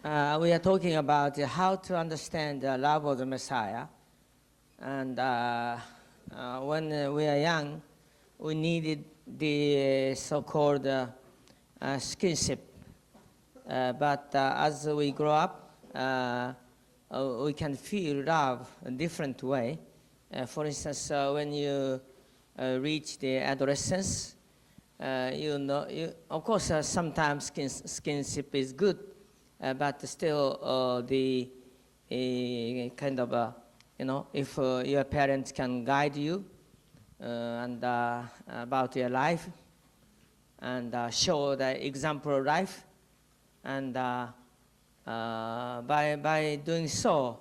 We are talking about how to understand the love of the Messiah. And when we are young, we needed the so-called skinship. But as we grow up, we can feel love a different way. For instance, when you reach the adolescence, of course, sometimes skinship is good, but still the kind of, if your parents can guide you and about your life and show the example of life, and by doing so,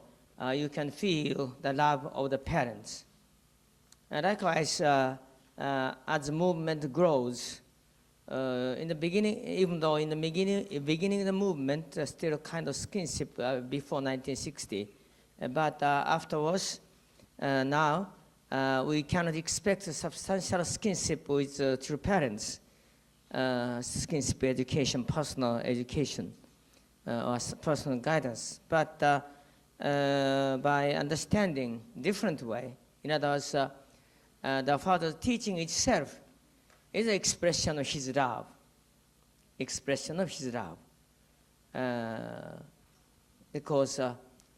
you can feel the love of the parents. And likewise, as the movement grows, in the beginning, even though in the beginning of the movement, still kind of skinship before 1960, but afterwards, now, we cannot expect a substantial skinship with true parents, skinship education, personal education, or personal guidance. But by understanding different way, in other words, the Father's teaching itself is an expression of His love. Expression of His love. Because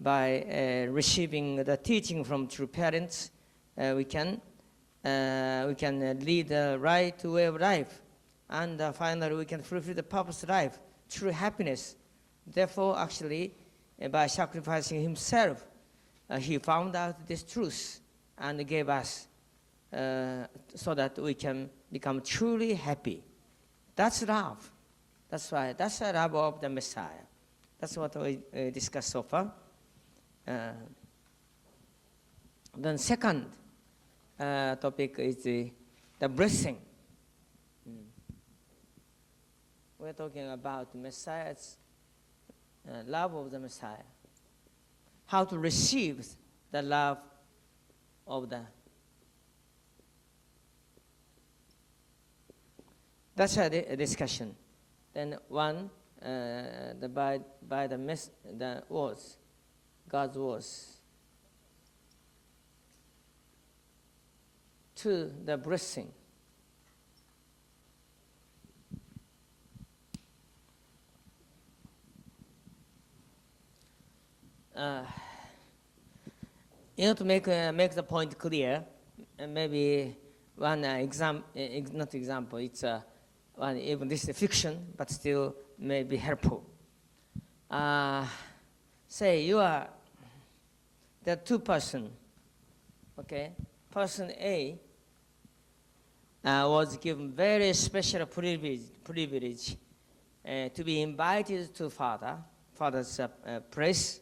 by receiving the teaching from true parents, we can lead the right way of life, and finally we can fulfill the purpose of life, true happiness. Therefore, actually, by sacrificing Himself, He found out this truth and gave us so that we can become truly happy. That's love. That's why. That's the love of the Messiah. That's what we discussed so far. Then second topic is the blessing. We're talking about the Messiah's love of the Messiah. How to receive the love of the. That's a discussion. Then one, by the words, God's words. Two, the blessing. To make the point clear, maybe one not example, it's one, even this is fiction, but still may be helpful. Say there are two persons, okay? Person A was given very special privilege to be invited to Father's place,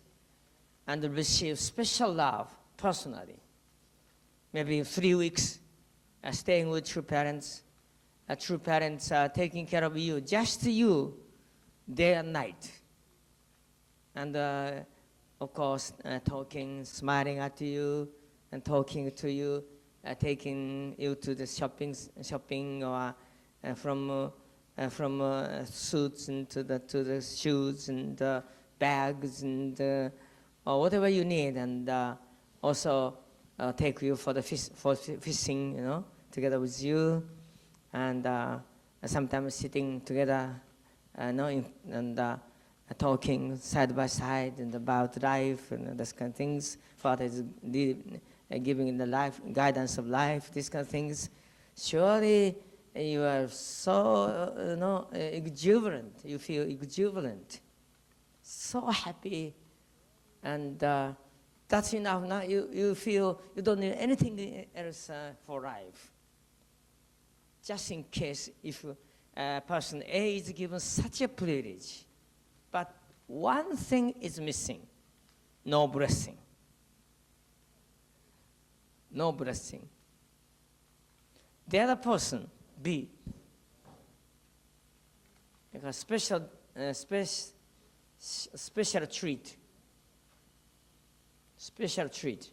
and receive special love personally. Maybe 3 weeks staying with true parents. True parents are taking care of you, just you, day and night. And of course, talking, smiling at you, and talking to you, taking you to the shopping, or from suits and to the shoes and bags and or whatever you need, and also take you for the fishing, together with you. And sometimes sitting together, and talking side by side and about life and those kind of things. Father is giving the life guidance of life, these kind of things. Surely you are so exuberant. You feel exuberant, so happy, and that's enough. Now you feel you don't need anything else for life. Just in case if person A is given such a privilege, but one thing is missing: no blessing. No blessing. The other person, B, like a special treat. Special treat.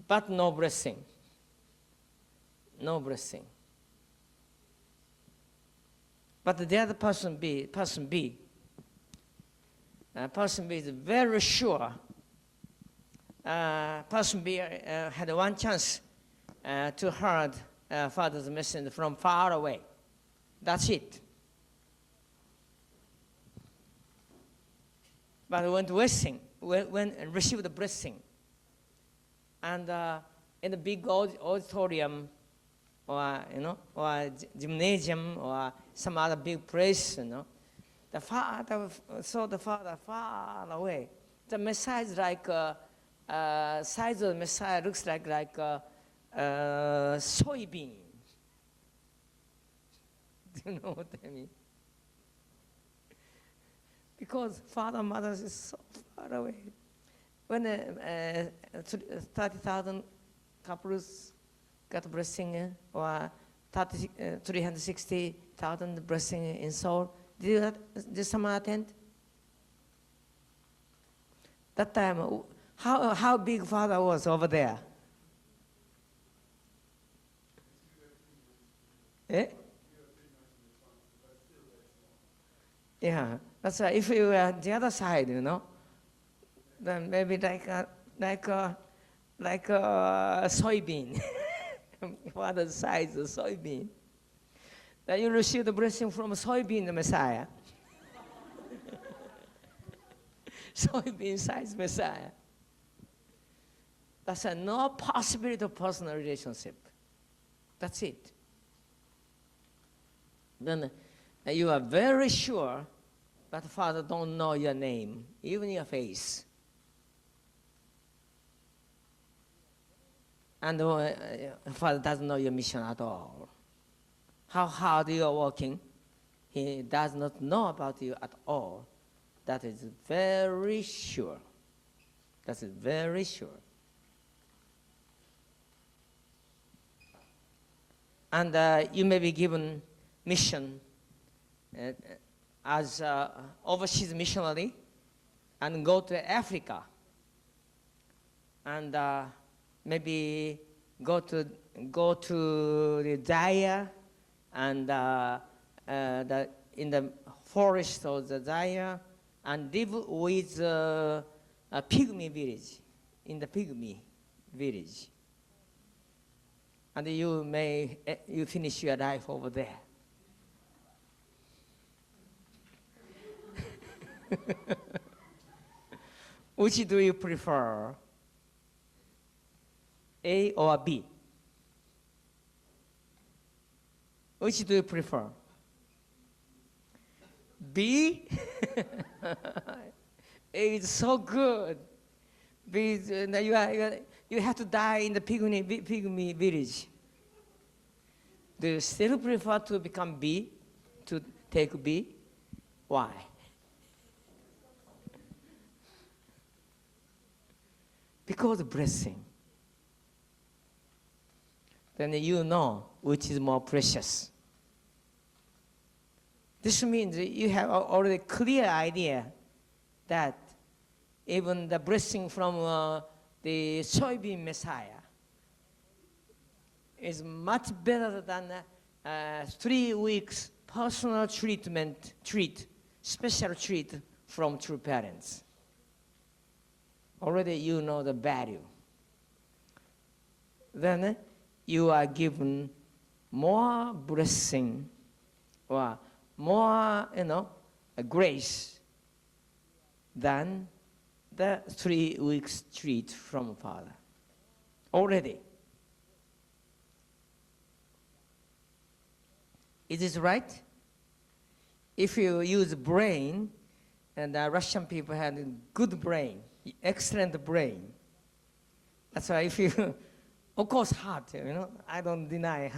But no blessing. No blessing. But the other person B person B is very sure. Person B had one chance to heard Father's message from far away. That's it. But when blessing, when receive the blessing, and in the big auditorium, or or gymnasium, or some other big place, the Father saw the Father far away. The Messiah is like size of the Messiah looks like soybean. Do you know what I mean? Because Father and Mother is so far away. When 30,000 couples got blessing, or 360,000 blessing in Seoul, did someone attend? That time, how big Father was over there? Eh? Yeah, that's right. If you were the other side, then maybe like a soybean. Father's size of soybean. Then you receive the blessing from soybean, the Messiah. Soybean-sized Messiah. That's no possibility of personal relationship. That's it. Then you are very sure, but Father don't know your name, even your face. And Father doesn't know your mission at all. How hard you are working, He does not know about you at all. That is very sure. That is very sure. And you may be given mission as overseas missionary and go to Africa and maybe go to the Zaire and in the forest of the Zaire and live with a pygmy village, in the pygmy village. And you finish your life over there. Which do you prefer? A or B? Which do you prefer? B? A is so good. B is, you have to die in the pygmy village. Do you still prefer to become B, to take B? Why? Because of blessing. Then you know which is more precious. This means you have already clear idea that even the blessing from the soybean Messiah is much better than 3 weeks personal special treat from true parents. Already you know the value. Then you are given more blessing or more, grace than the 3 weeks treat from Father. Already. Is this right? If you use brain, and the Russian people had a good brain, excellent brain. That's why if you, of course hard, I don't deny.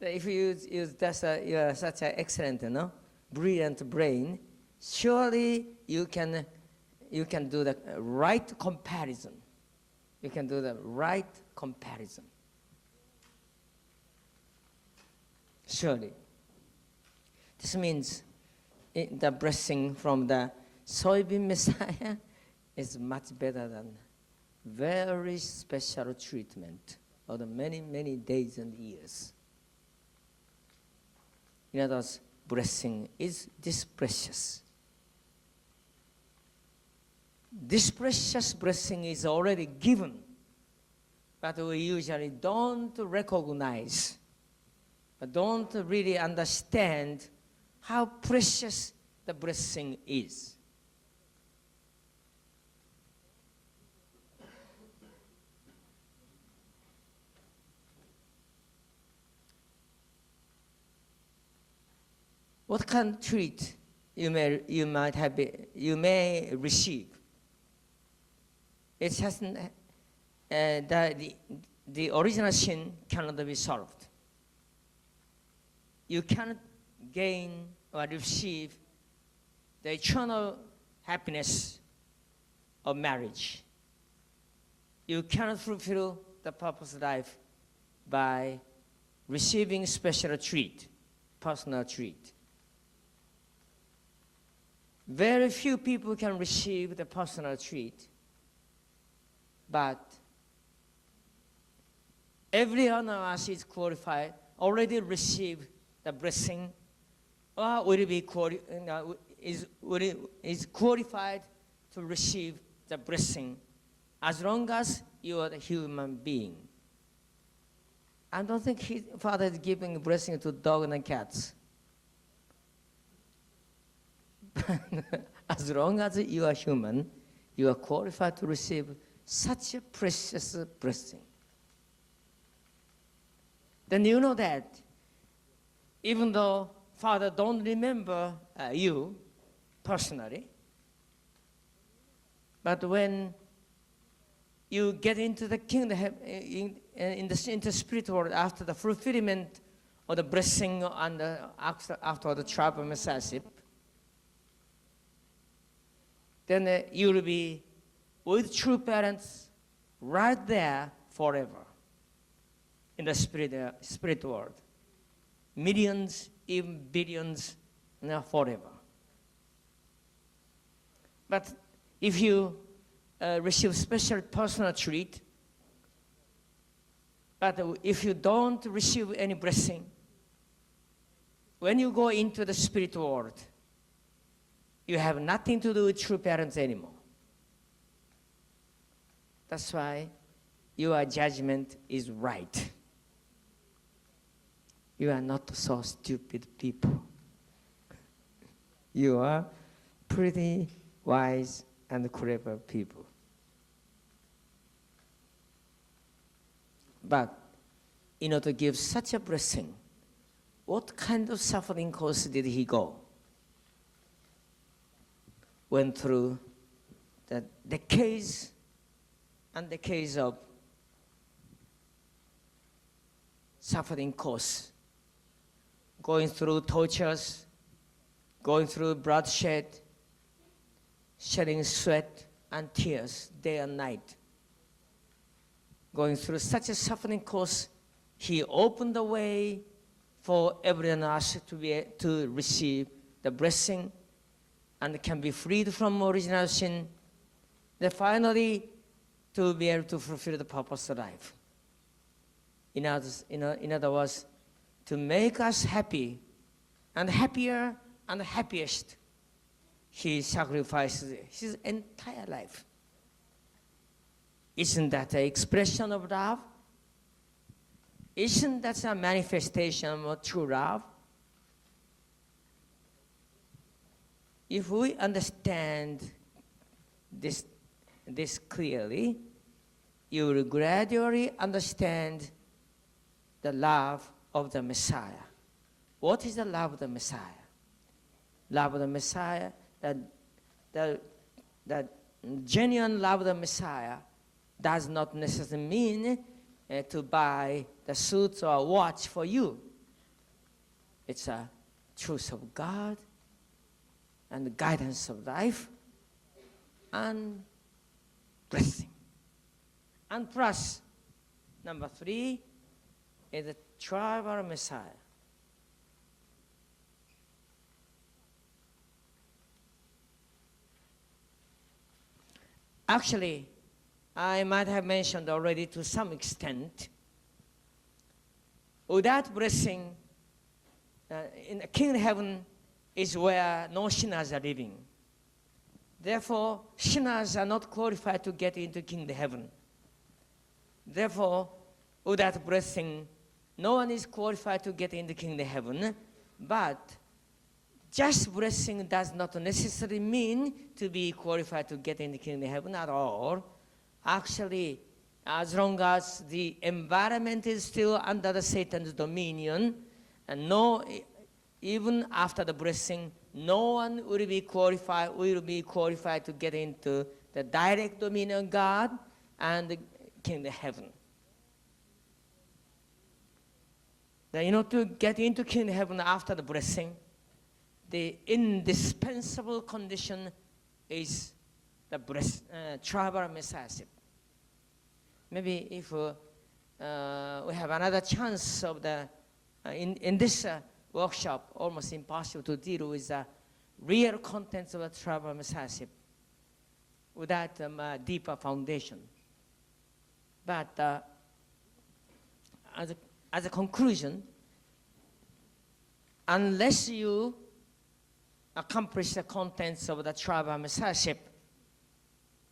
If you use such an excellent, brilliant brain, surely you can do the right comparison. You can do the right comparison. Surely. This means the blessing from the soybean Messiah is much better than very special treatment of the many, many days and years. In other words, blessing is this precious. This precious blessing is already given, but we usually don't recognize, don't really understand how precious the blessing is. What kind of treat you may receive? It hasn't, the original sin cannot be solved. You cannot gain or receive the eternal happiness of marriage. You cannot fulfill the purpose of life by receiving special treat, personal treat. Very few people can receive the personal treat, but every one of us is qualified, already received the blessing, or will be is qualified to receive the blessing as long as you are a human being. I don't think Father is giving a blessing to dogs and cats. As long as you are human, you are qualified to receive such a precious blessing. Then you know that even though Father don't remember you personally, but when you get into the kingdom, in the spirit world, after the fulfillment of the blessing and after the tribe of Messiahship, then you will be with true parents right there forever in the spirit world. Millions, even billions, forever. But if you receive special personal treat, but if you don't receive any blessing, when you go into the spirit world, you have nothing to do with true parents anymore. That's why your judgment is right. You are not so stupid people. You are pretty wise and clever people. But in order to give such a blessing, what kind of suffering course did he go? Went through the decades and decades of suffering course, going through tortures, going through bloodshed, shedding sweat and tears day and night. Going through such a suffering course, he opened the way for everyone else to receive the blessing and can be freed from original sin, then finally to be able to fulfill the purpose of life. In other words, to make us happy and happier and happiest, he sacrificed his entire life. Isn't that an expression of love? Isn't that a manifestation of true love? If we understand this clearly, you will gradually understand the love of the Messiah. What is the love of the Messiah? Love of the Messiah, the genuine love of the Messiah does not necessarily mean to buy the suits or watch for you. It's a truth of God and the guidance of life and blessing. And plus, number 3 is the tribal Messiah. Actually, I might have mentioned already to some extent, without blessing, in the kingdom of heaven is where no sinners are living. Therefore, sinners are not qualified to get into kingdom of heaven. Therefore, without blessing, no one is qualified to get into kingdom of heaven. But just blessing does not necessarily mean to be qualified to get into kingdom of heaven at all. Actually, as long as the environment is still under the Satan's dominion, and even after the blessing, no one will be qualified to get into the direct dominion of God and the kingdom of heaven. Then, in order to get into kingdom of heaven after the blessing, the indispensable condition is the tribal messiahship. Maybe if we have another chance of in this workshop, almost impossible to deal with the real contents of the tribal messiahship without a deeper foundation. But as a conclusion, unless you accomplish the contents of the tribal messiahship,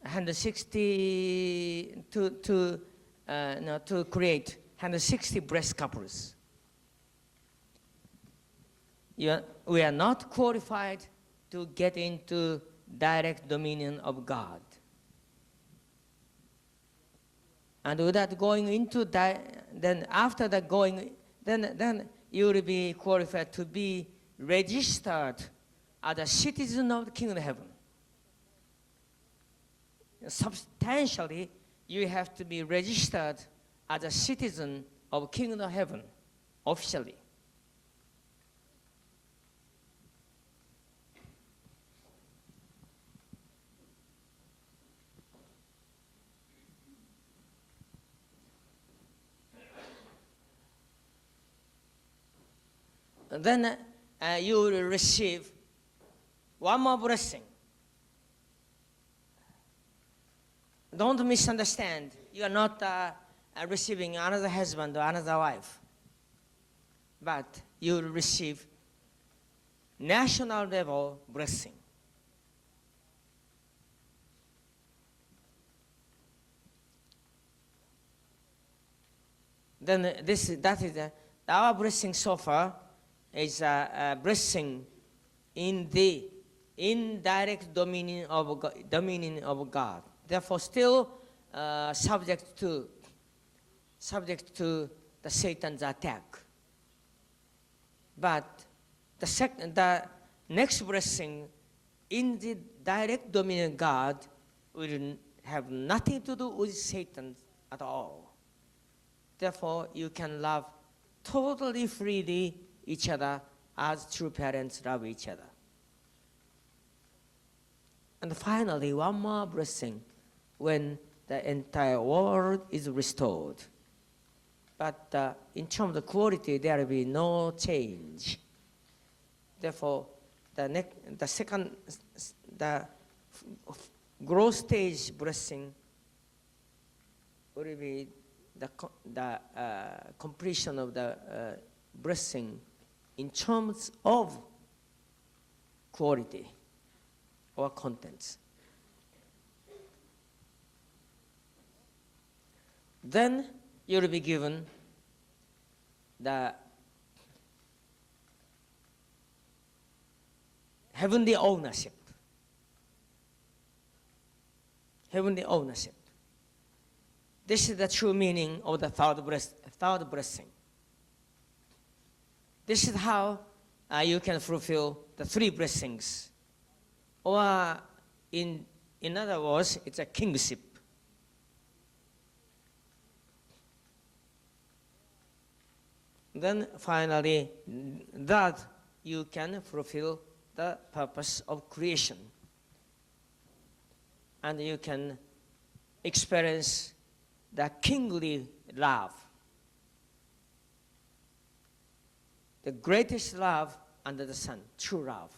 160 to create 160 blessed couples, we are not qualified to get into direct dominion of God. And without going into then after that then you will be qualified to be registered as a citizen of the kingdom of heaven. Substantially, you have to be registered as a citizen of kingdom of heaven officially. Then you will receive one more blessing. Don't misunderstand. You are not receiving another husband or another wife. But you will receive national level blessing. Then that is our blessing so far is a blessing in the indirect dominion of God. Therefore, still subject to the Satan's attack. But the next blessing in the direct dominion of God will have nothing to do with Satan at all. Therefore, you can love totally freely each other as true parents love each other. And finally, one more blessing when the entire world is restored. But in terms of quality, there will be no change. Therefore, the growth stage blessing will be the completion of the blessing in terms of quality or contents. Then you will be given the heavenly ownership. Heavenly ownership. This is the true meaning of the third blessing. This is how you can fulfill the three blessings. Or in other words, it's a kingship. Then finally, that you can fulfill the purpose of creation. And you can experience the kingly love. The greatest love under the sun, true love.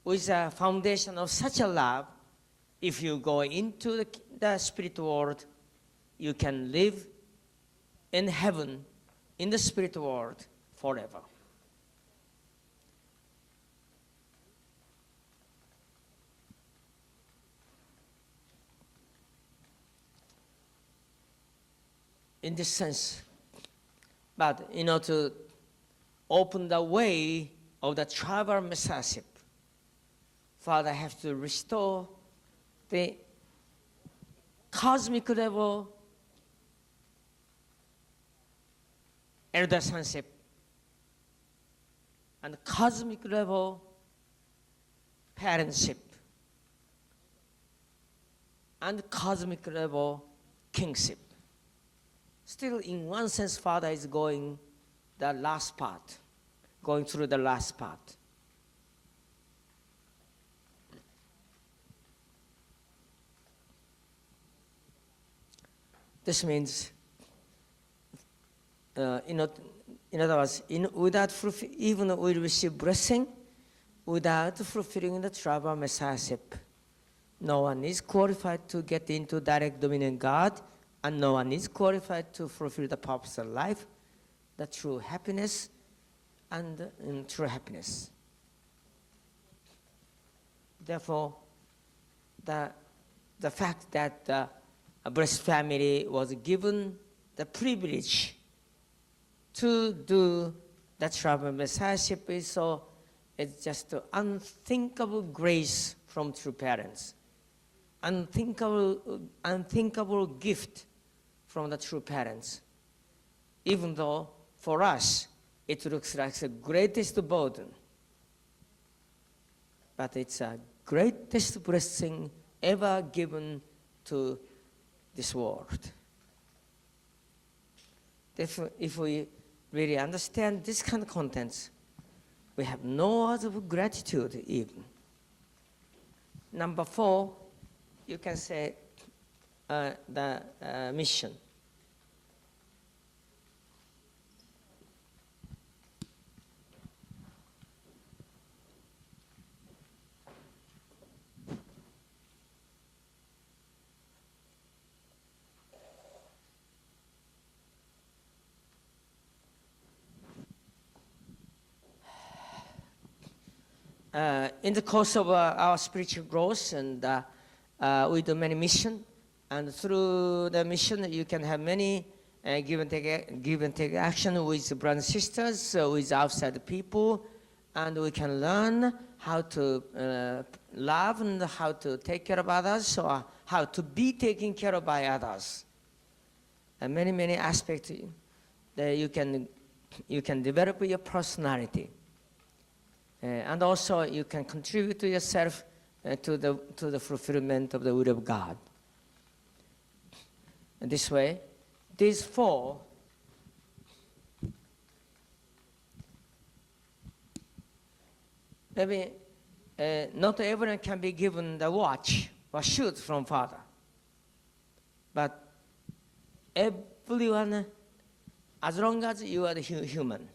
With the foundation of such a love, if you go into the spirit world, you can live in heaven, in the spirit world, forever. in this sense. But to open the way of the tribal messiahship, Father has to restore the cosmic level elder sonship and cosmic level parentship and cosmic level kingship. Still, in one sense, Father is going through the last part. This means, in other words, even we receive blessing without fulfilling the tribal messiahship. No one is qualified to get into direct dominion God, and no one is qualified to fulfill the purpose of life, the true happiness, and true happiness. Therefore, the fact that a blessed family was given the privilege to do the tribal messiahship it's just an unthinkable grace from true parents, unthinkable gift from the true parents. Even though for us it looks like the greatest burden, but it's a greatest blessing ever given to this world. If we really understand this kind of contents, we have no other gratitude even. Number 4, you can say the mission. In the course of our spiritual growth, and we do many missions, and through the mission you can have many give and take action with brothers and sisters, with outside people, and we can learn how to love and how to take care of others, or how to be taken care of by others. And many aspects that you can develop your personality. And also you can contribute to yourself to the fulfillment of the will of God. And this way, these 4 maybe not everyone can be given the watch or shoes from Father, but everyone, as long as you are the human,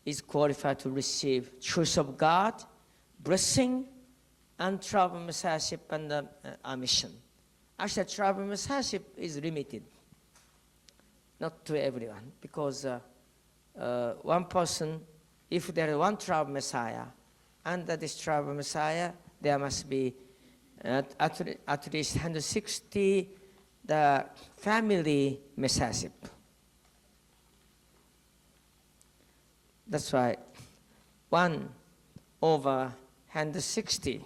is qualified to receive truth of God, blessing, and tribal messiahship and our mission. Actually, tribal messiahship is limited, not to everyone, because one person, if there is one tribal messiah, under this tribal messiah, there must be at least 160 the family messiahship. That's why 1/160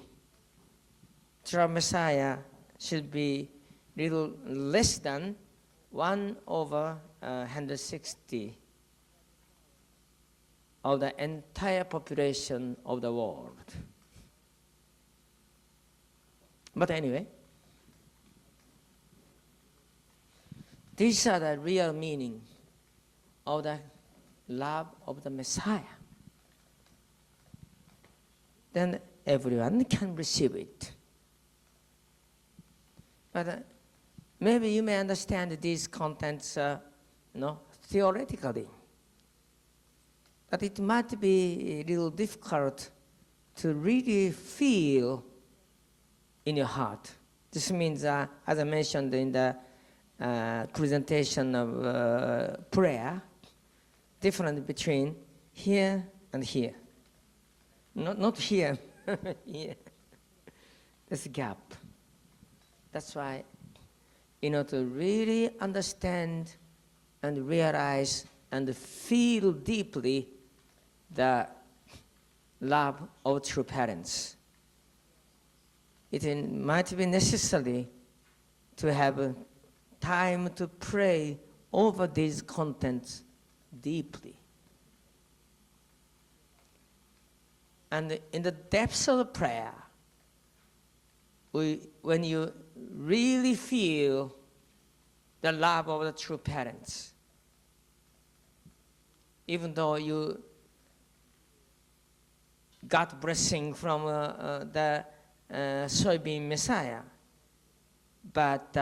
tribal messiah should be little less than 1/160 of the entire population of the world. But anyway, these are the real meaning of the love of the Messiah. Then everyone can receive it. But maybe you may understand these contents theoretically. But it might be a little difficult to really feel in your heart. This means, as I mentioned in the presentation of prayer, difference between here and here. Not here, here. There's a gap. That's why to really understand and realize and feel deeply the love of true parents. It might be necessary to have time to pray over these contents deeply. And in the depths of the prayer, when you really feel the love of the true parents, even though you got blessing from the soybean Messiah, but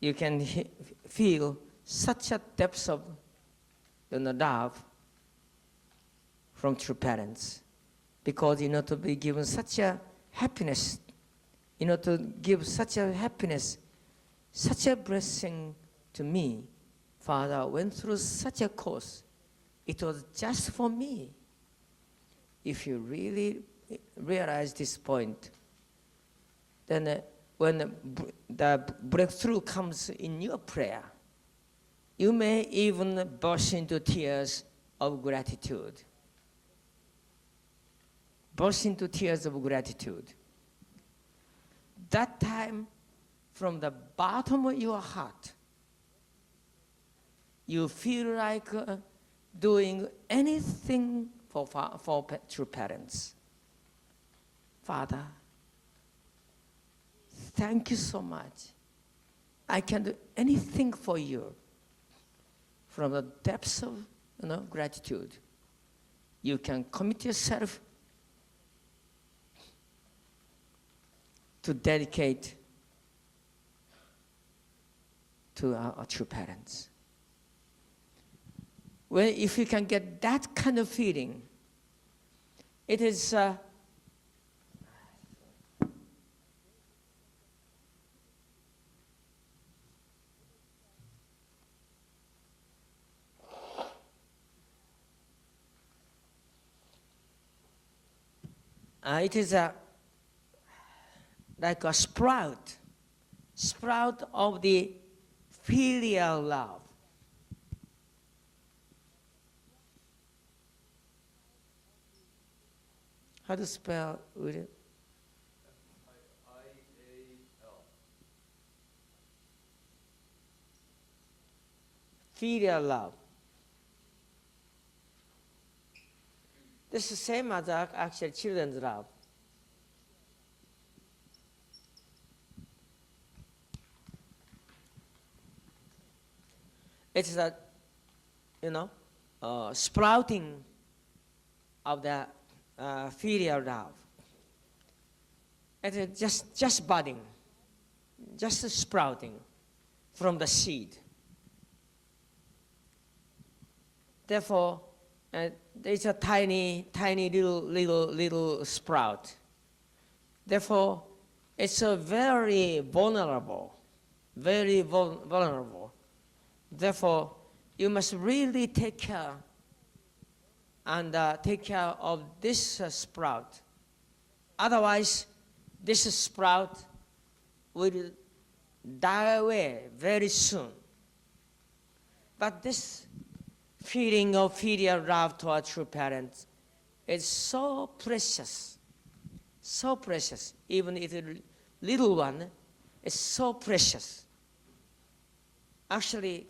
you can feel such a depth of love from true parents, because to be given such a happiness, to give such a happiness, such a blessing to me. Father went through such a course. It was just for me. If you really realize this point, then when the breakthrough comes in your prayer, you may even burst into tears of gratitude. Burst into tears of gratitude. That time, from the bottom of your heart, you feel like doing anything for true parents. Father, thank you so much. I can do anything for you. From the depths of gratitude, you can commit yourself to dedicate to our true parents. Well, if you can get that kind of feeling, it is like a sprout of the filial love. How to spell it? F-I-A-L. Filial love. This is the same as actually children's love. It's a, sprouting of the filial love. It's just budding, just sprouting from the seed. Therefore, it's a tiny little sprout. Therefore, it's a very vulnerable. Therefore, you must really take care of this sprout. Otherwise, this sprout will die away very soon. But this feeling of filial love to our true parents is so precious. Even if the little one is so precious. Actually,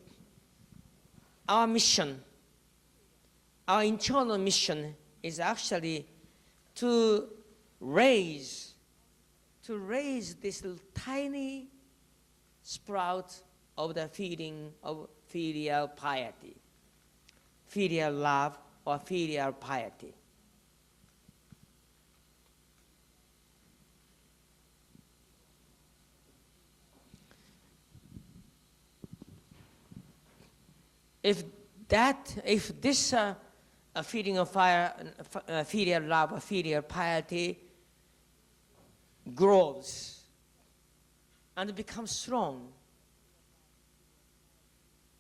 our mission, our internal mission is actually to raise this little tiny sprout of the feeling of filial piety, filial love or filial piety. If this feeling of filial love or filial piety grows and becomes strong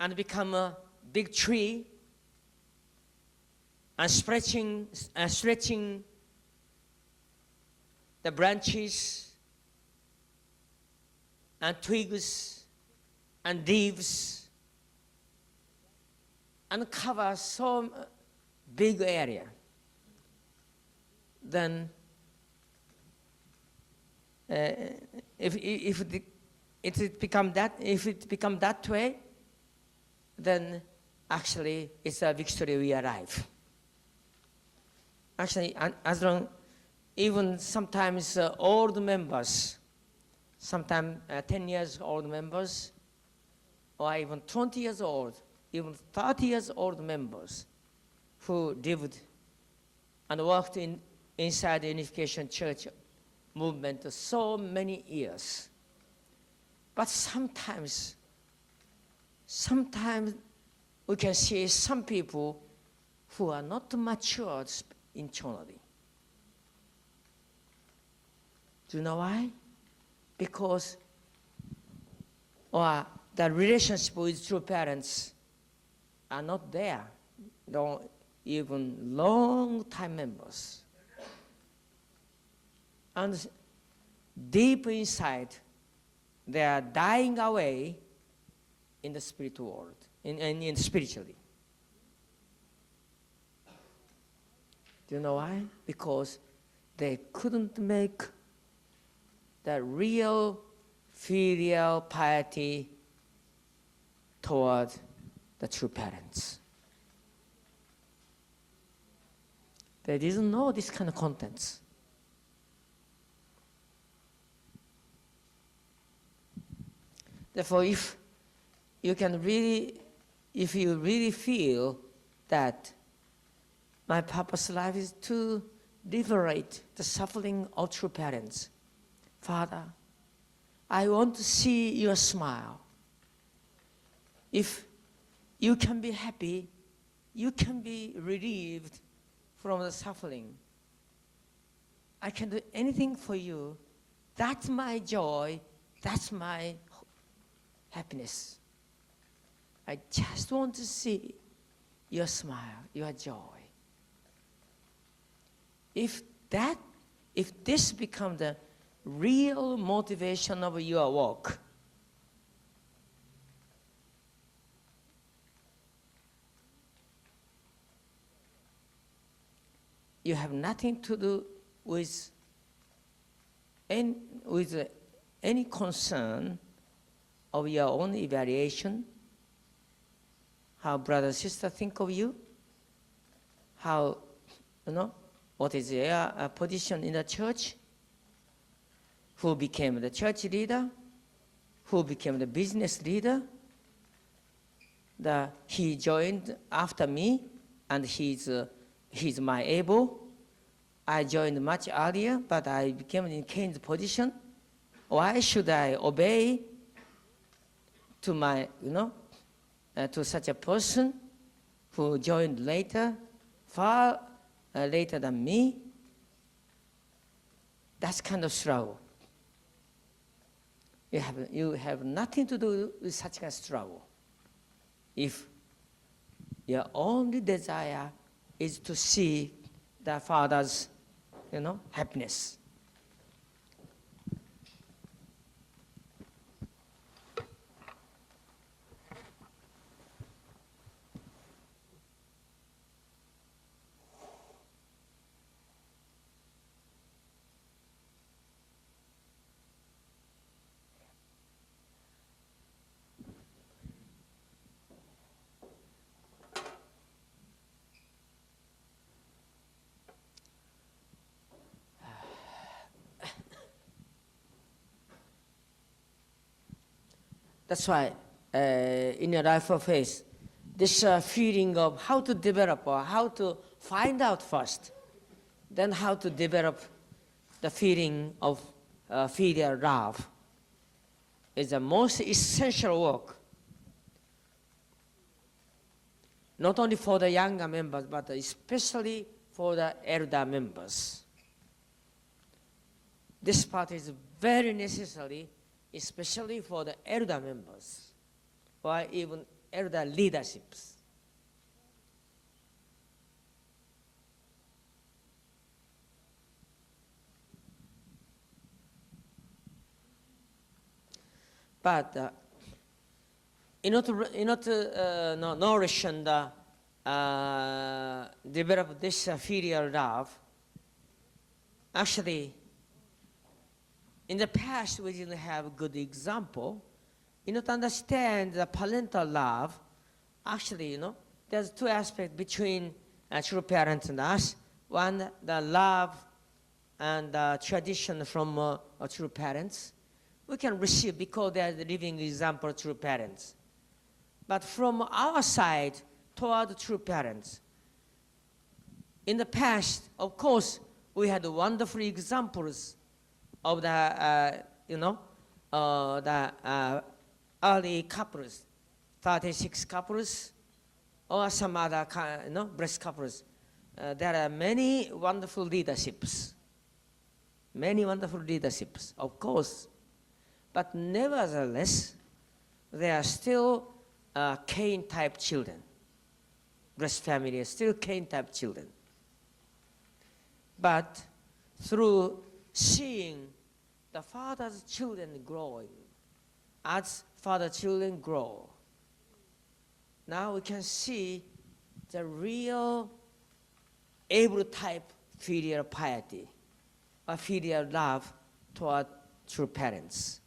and become a big tree and stretching the branches and twigs and leaves and cover so big area, then if it become that way, then actually it's a victory we arrive. Actually, as long, even sometimes old members, sometimes 10 years old members, or even 20 years old, even 30 years old members who lived and worked inside the Unification Church movement so many years. But sometimes we can see some people who are not matured internally. Do you know why? Because the relationship with true parents are not there. Don't even long-time members. And deep inside, they are dying away in the spiritual world, in spiritually. Do you know why? Because they couldn't make the real filial piety toward the true parents. They didn't know this kind of contents. Therefore, if you really feel that my purpose in life is to liberate the suffering of true parents, Father, I want to see your smile. If you can be happy, you can be relieved from the suffering. I can do anything for you. That's my joy. That's my happiness. I just want to see your smile, your joy. If this becomes the real motivation of your work, you have nothing to do with any concern of your own evaluation, how brother and sister think of you, how, what is their position in the church, who became the church leader, who became the business leader. He joined after me, and he's my able. I joined much earlier, but I became in Cain's position. Why should I obey to my, to such a person who joined later, far later than me? That's kind of struggle. You have nothing to do with such kind of struggle. If your only desire is to see the Father's, happiness. That's why in your life of faith, this feeling of how to develop or how to find out first, then how to develop the feeling of filial love is the most essential work, not only for the younger members, but especially for the elder members. This part is very necessary, especially for the elder members, or even elder leaderships. But in order to nourish and develop this filial love, actually, in the past we didn't have a good example. In order to understand the parental love, actually, there's two aspects between true parents and us. One, the love and tradition from true parents. We can receive because they are the living example of true parents. But from our side toward true parents, in the past, of course, we had wonderful examples of the, the early couples, 36 couples, or some other blessed couples. There are many wonderful leaderships, of course. But nevertheless, there are still Cain-type children. Blessed family is still Cain-type children. But through seeing the father's children growing, as father children grow, now we can see the real Abel-type filial piety, or filial love toward true parents.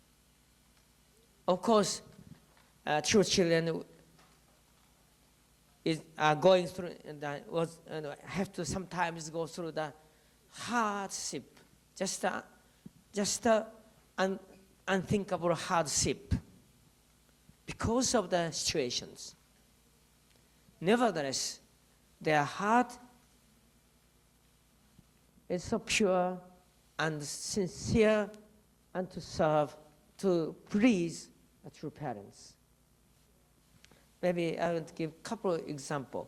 Of course, true children are going through, have to sometimes go through the hardship, just unthinkable hardship because of the situations. Nevertheless, their heart is so pure and sincere and to serve, to please true parents. Maybe I will give a couple of examples.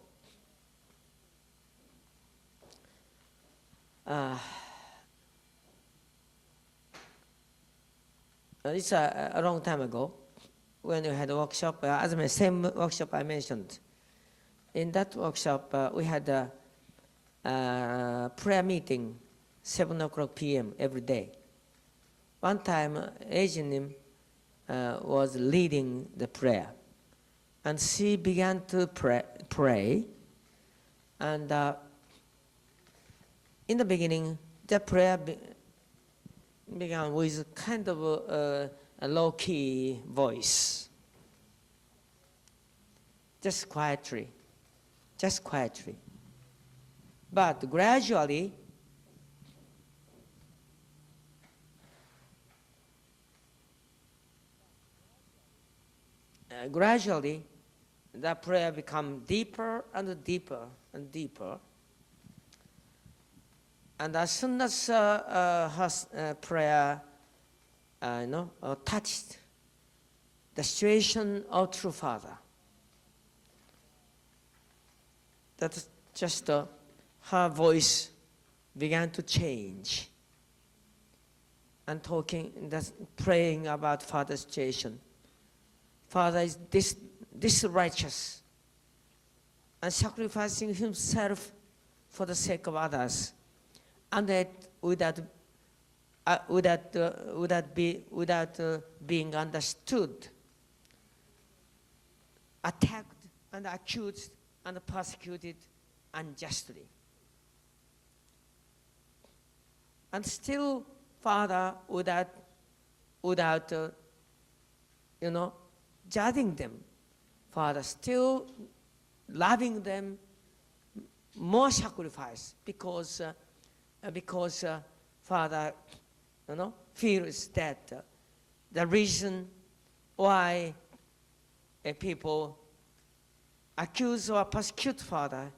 It's a long time ago when we had a workshop, as the same workshop I mentioned. In that workshop, we had a prayer meeting, 7:00 p.m. every day. One time, Asian was leading the prayer, and she began to pray. And in the beginning, the prayer began with kind of a low-key voice, just quietly. But gradually, the prayer became deeper and deeper and deeper. And as soon as her prayer, touched the situation of true father, that's just her voice began to change, and praying about father's situation. Father is this righteous and sacrificing himself for the sake of others, and that without being understood, attacked and accused and persecuted unjustly. And still, Father, without judging them, Father still loving them, more sacrifice, because Father, feels that the reason why people accuse or persecute Father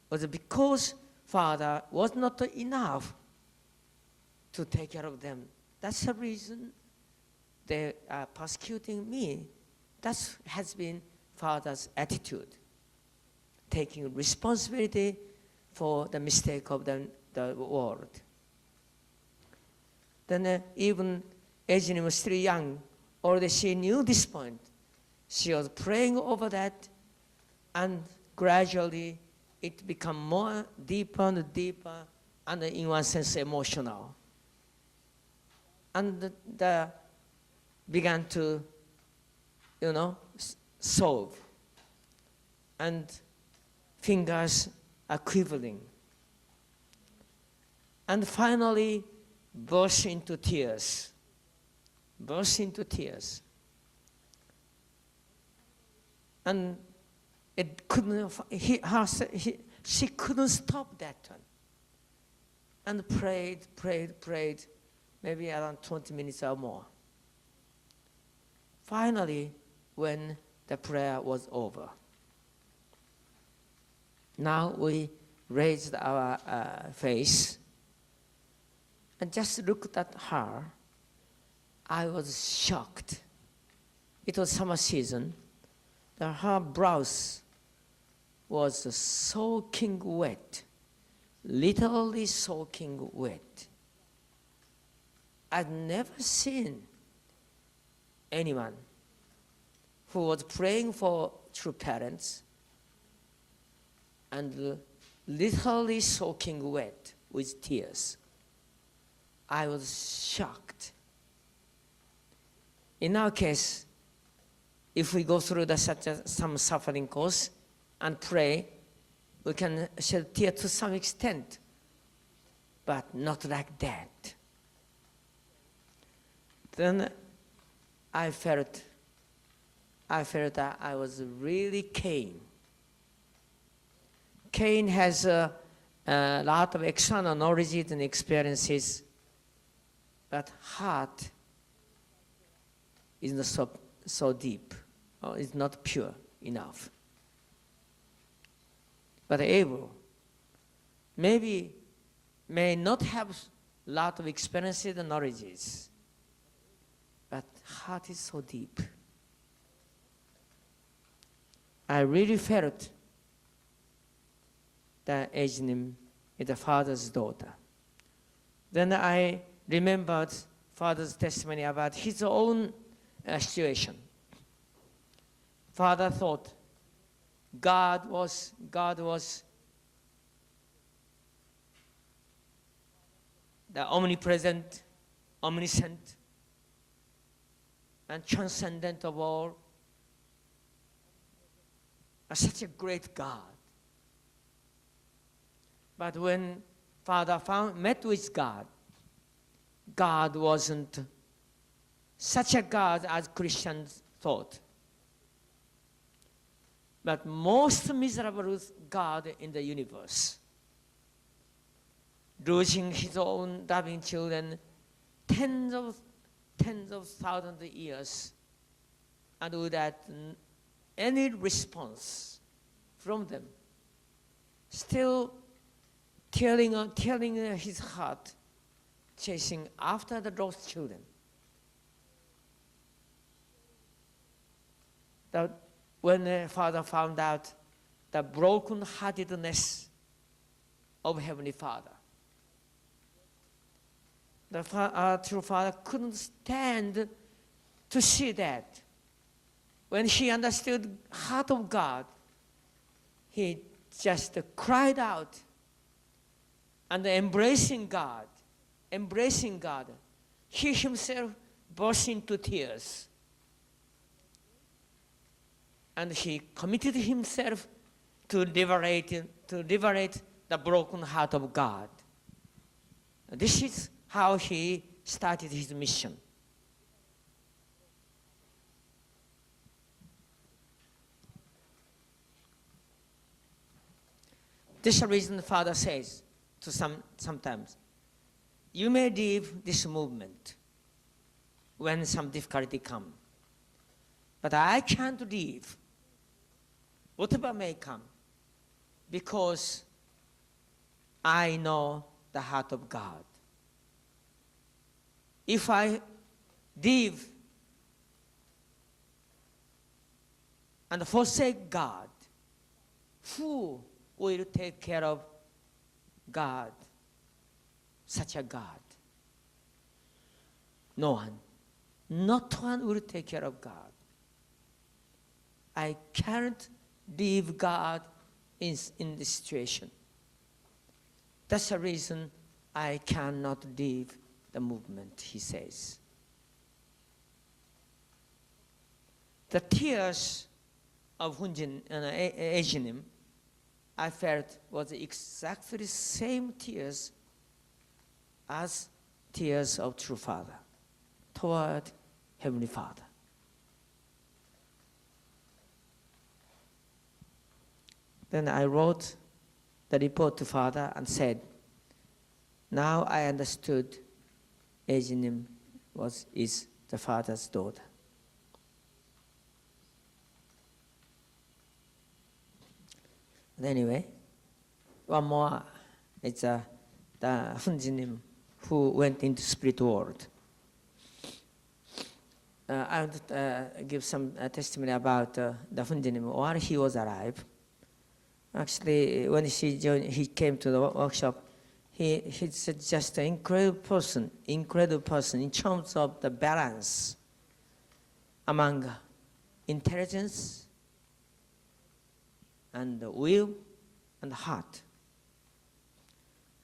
was because Father was not enough to take care of them. That's the reason they are persecuting me. That has been Father's attitude, taking responsibility for the mistake of the world. Then even Ajini was still young, already she knew this point. She was praying over that, and gradually it became more deeper and deeper, and in one sense emotional. And began to, solve. And fingers are quivering. And finally, burst into tears. Burst into tears. And it couldn't, she couldn't stop that one. And prayed, maybe around 20 minutes or more. Finally, when the prayer was over, now we raised our face and just looked at her. I was shocked. It was summer season. Her blouse was soaking wet, literally soaking wet. I'd never seen anyone who was praying for true parents and literally soaking wet with tears. I was shocked. In our case, if we go through some suffering course and pray, we can shed tears to some extent, but not like that. Then I felt that I was really Cain. Cain has a lot of external knowledge and experiences, but heart is not so deep, or is not pure enough. But Abel may not have a lot of experiences and knowledges, but heart is so deep. I really felt that Ejnim is the father's daughter. Then I remembered father's testimony about his own situation. Father thought God was the omnipresent, omniscient, and transcendent of all, such a great God. But when Father met with God, God wasn't such a God as Christians thought, but most miserable God in the universe, losing his own loving children tens of thousands of years, and without any response from them, still tearing his heart, chasing after the lost children. That when the Father found out the broken-heartedness of Heavenly Father, the true Father couldn't stand to see that. When he understood the heart of God, he just cried out and embracing God, he himself burst into tears. And he committed himself to liberate the broken heart of God. This is how he started his mission. This is the reason the Father says to sometimes, you may leave this movement when some difficulty comes, but I can't leave whatever may come, because I know the heart of God. If I leave and forsake God, who will take care of God, such a God? No one. Not one will take care of God. I can't leave God in this situation. That's the reason I cannot leave the movement, he says. the tears of Ejinim, I felt was exactly the same tears as tears of true Father toward Heavenly Father. Then I wrote the report to Father and said, now I understood Ejinim is the Father's daughter. But anyway, one more, it's the Hunjinim who went into spirit world. I would give some testimony about the Hunjinim while he was alive. Actually, when he came to the workshop, he's just an incredible person in terms of the balance among intelligence and the will and the heart.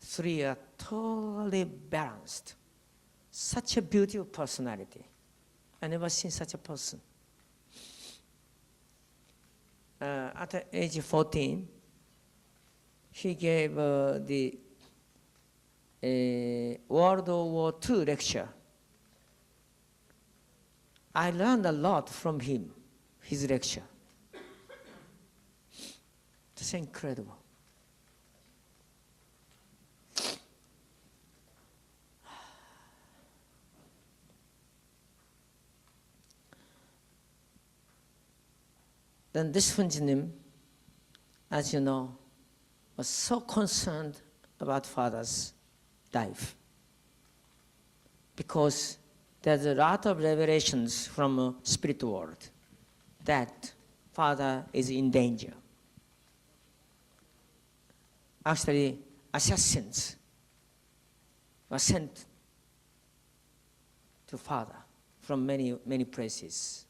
Three are totally balanced. Such a beautiful personality. I never seen such a person. At age 14, he gave the World War II lecture. I learned a lot from him, his lecture. It's incredible. Then this Hunjinim, as you know, was so concerned about Father's life, because there's a lot of revelations from a spirit world that Father is in danger. Actually, assassins were sent to Father from many, many places.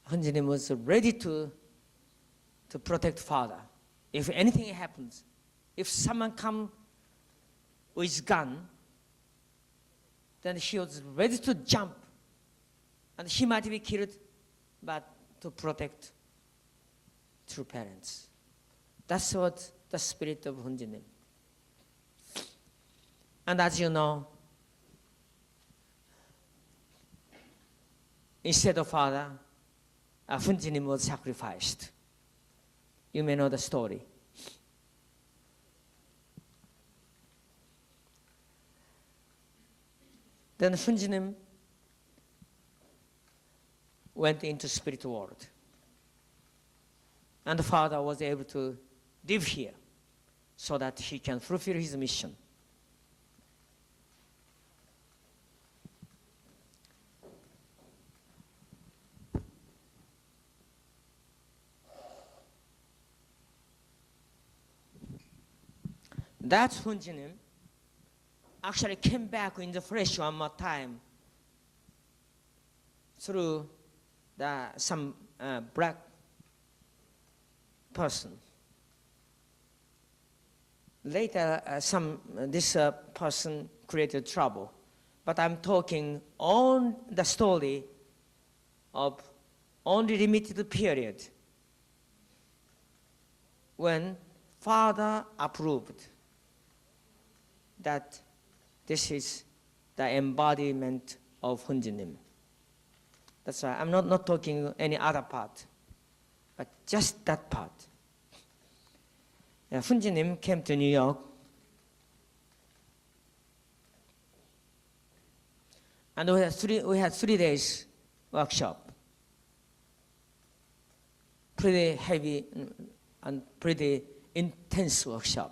Hunjinim was ready to protect Father. If anything happens, if someone comes with gun, then he was ready to jump, and he might be killed, but to protect true parents. That's what the spirit of Hunjinim. And as you know, instead of Father, Hunjinim was sacrificed. You may know the story. Then Hunjinim went into spirit world. And the Father was able to live here so that he can fulfill his mission. That Hunjinim actually came back in the flesh one more time through some black person. Later, this person created trouble. But I'm talking on the story of only limited period when Father approved that this is the embodiment of Hunjinim. That's why I'm not talking any other part, but just that part. Hunjinim came to New York, and we had 3 days workshop. Pretty heavy and pretty intense workshop.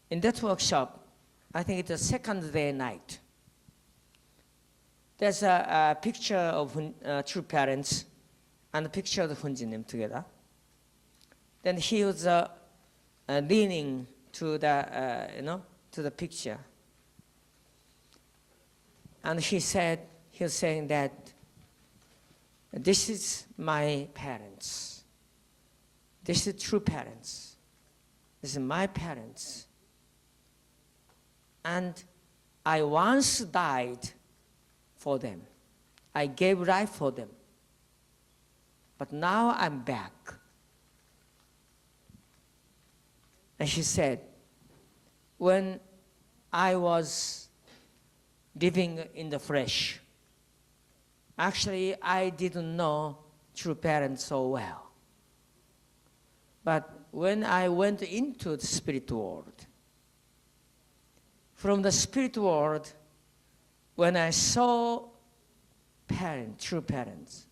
In that workshop, I think it's the second day night. There's a picture of true parents and a picture of the Hunjinim together. Then he was leaning to the picture, and he was saying that this is my parents. This is true parents. This is my parents. And I once died for them. I gave life for them. But now I'm back. And she said, when I was living in the flesh, actually I didn't know true parents so well. But when I went into the spirit world, from the spirit world, when I saw parents, true parents,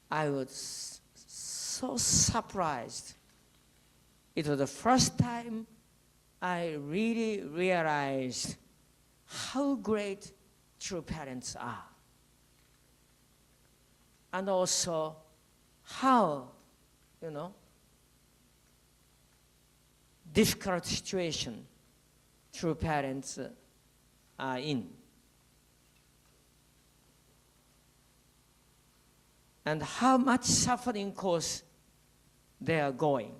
I was so surprised. It was the first time I really realized how great true parents are. And also how, difficult situation true parents are in. And how much suffering course they are going.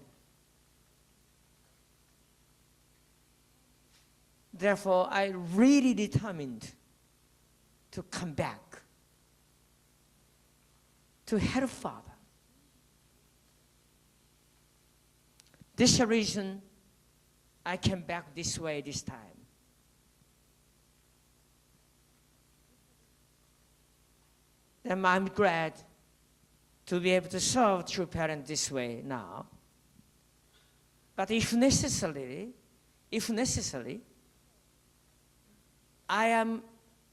Therefore, I really determined to come back to help Father. This reason I came back this way this time. And I'm glad to be able to serve true parents this way now. But if necessary, I'm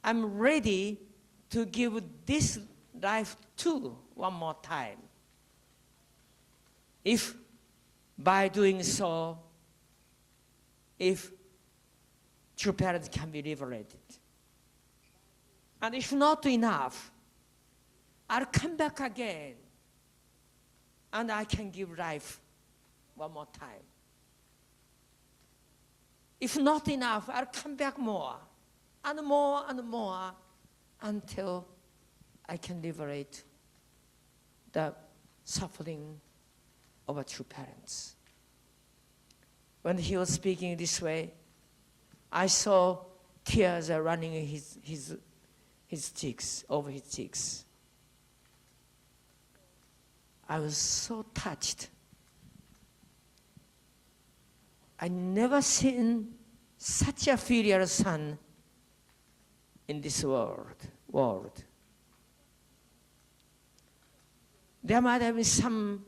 ready to give this life to one more time. If by doing so, if true parents can be liberated. And if not enough, I'll come back again and I can give life one more time. If not enough, I'll come back more and more and more until I can liberate the suffering of our true parents. When he was speaking this way, I saw tears are running his cheeks, over his cheeks. I was so touched. I never seen such a filial son in this world. There might have been some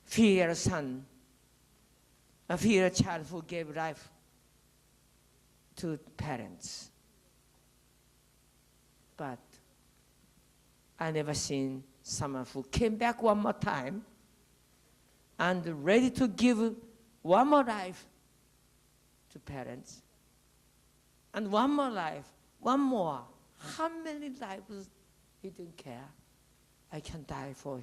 filial son, a filial child who gave life to parents. But I never seen someone who came back one more time and ready to give one more life to parents. And one more life, one more. How many lives he didn't care? I can die for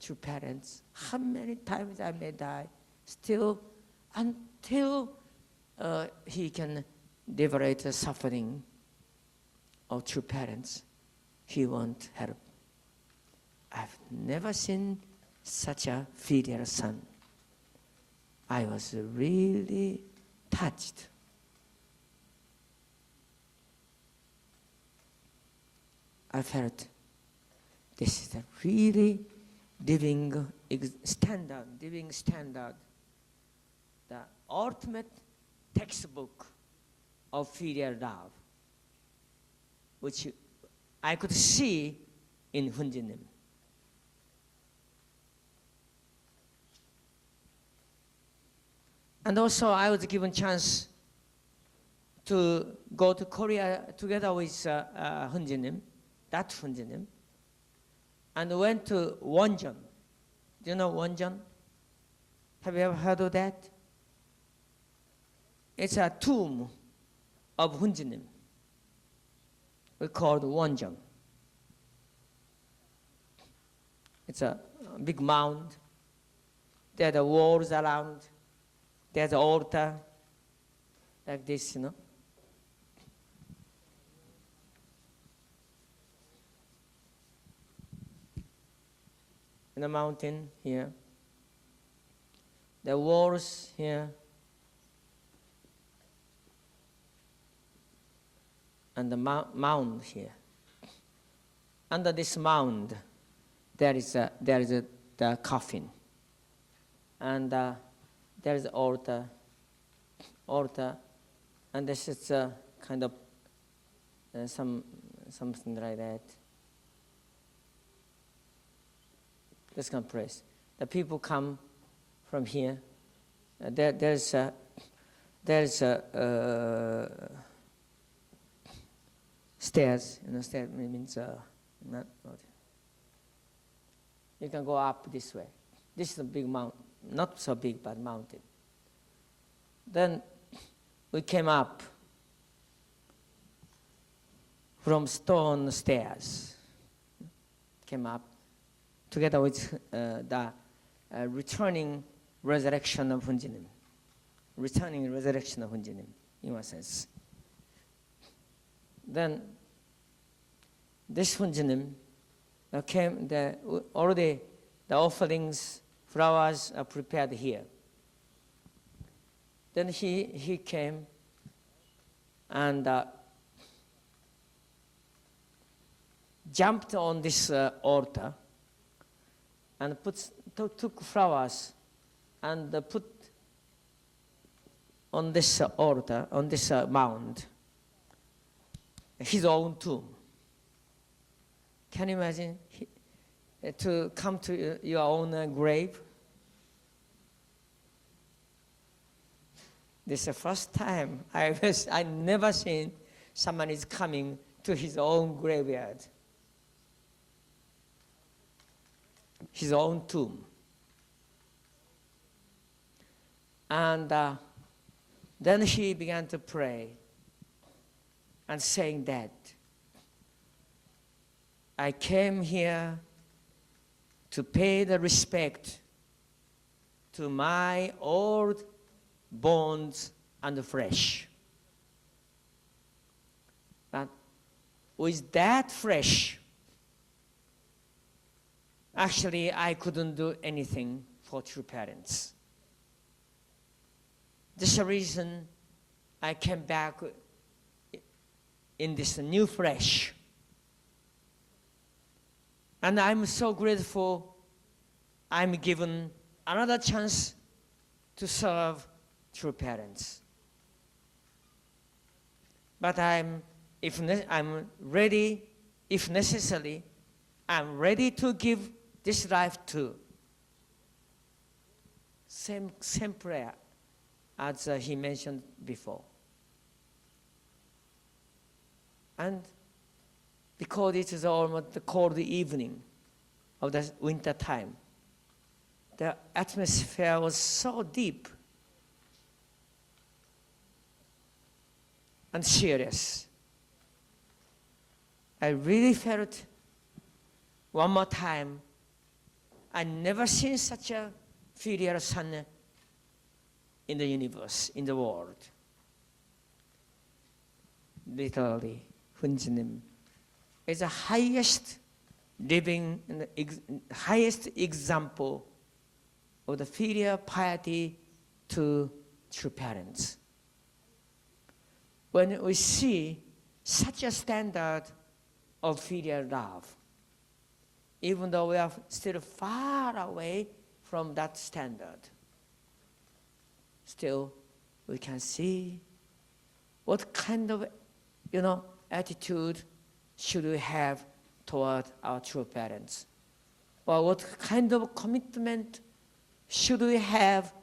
true parents. How many times I may die? Still, until he can liberate the suffering of true parents, he won't help. I've never seen such a filial son. I was really touched. I felt this is a really living standard, the ultimate textbook of filial love, which I could see in Hunjinim. And also I was given chance to go to Korea together with Hunjinim, that Hunjinim, and went to Wonjeon. Do you know Wonjeon? Have you ever heard of that? It's a tomb of Hunjinim. We call it Wonjeon. It's a big mound. There are the walls around. There's an altar, like this, In the mountain here. the walls here, and the mound here. Under this mound, there is the coffin, and there is altar, and this is a kind of something like that. This kind of place. The people come from here. There's a stairs. Stairs means not. You can go up this way. This is a big mountain, not so big, but mountain. Then we came up from stone stairs. Came up together with the returning resurrection of Hunjinim. Returning resurrection of Hunjinim, in one sense. Then this Hunjinim came, already the offerings, flowers are prepared here. Then he came and jumped on this altar and took flowers and put on this altar, on this mound, his own tomb. Can you imagine to come to your own grave? This is the first time I never seen someone is coming to his own graveyard, his own tomb. And then he began to pray and saying that I came here to pay the respect to my old bones and flesh. But with that flesh, actually I couldn't do anything for true parents. This is the reason I came back in this new flesh. And I'm so grateful I'm given another chance to serve true parents. But I'm ready, if necessary, I'm ready to give this life too. Same prayer as he mentioned before. And because it is almost the cold evening of the winter time, the atmosphere was so deep and serious. I really felt one more time, I never seen such a filial son in the universe, in the world. Literally, Hunjinim is the highest living, highest example of the filial piety to true parents. When we see such a standard of filial love, even though we are still far away from that standard, still we can see what kind of, attitude should we have toward our true parents, or what kind of commitment should we have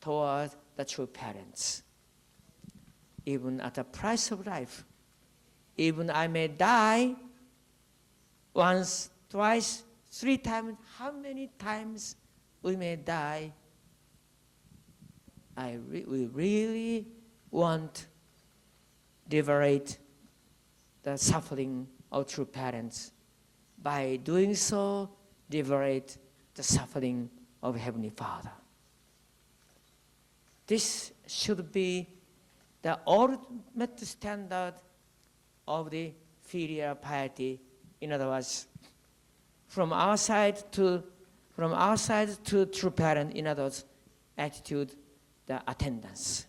toward the true parents. Even at the price of life, even I may die once, twice, 3 times, how many times we may die, we really want to liberate the suffering of true parents. By doing so, liberate the suffering of Heavenly Father. This should be the ultimate standard of the filial piety. In other words, from our side to true parent, in other words, attitude, the attendance.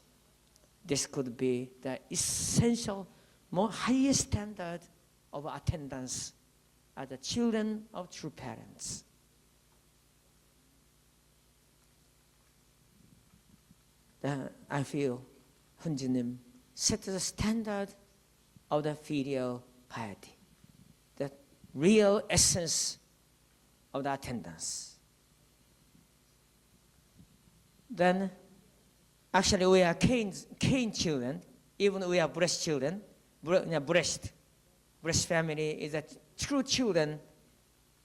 This could be the essential, more highest standard of attendance as the children of true parents. I feel 훈지님 set the standard of the filial piety, the real essence of the attendance. Then, actually, we are Cain children, even we are blessed children. Blessed family is a true children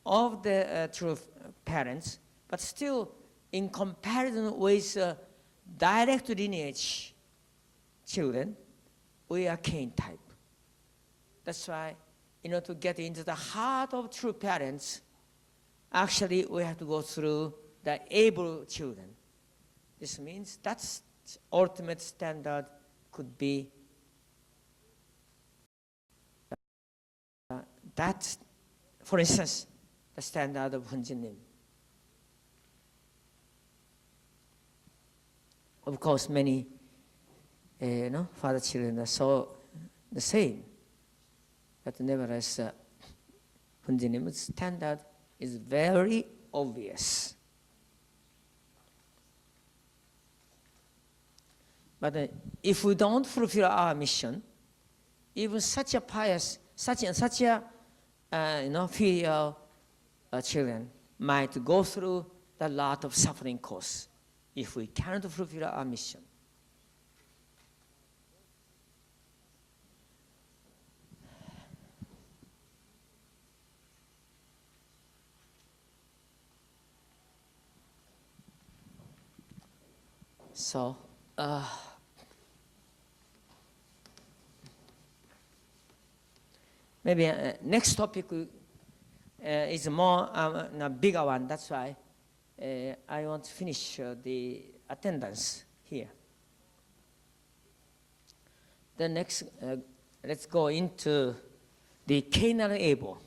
of the true parents, but still, in comparison with direct lineage children, we are Cain type. That's why, in order to get into the heart of true parents, actually, we have to go through the able children. This means that's ultimate standard could be that, for instance, the standard of 훈지님. Of course, many father children are so the same, but nevertheless, 훈지님's standard is very obvious. But if we don't fulfill our mission, even such a pious, such a filial children might go through the lot of suffering course if we cannot fulfill our mission. So, maybe next topic is more a bigger one. That's why I want to finish the attendance here. The next, let's go into the Cain and Abel.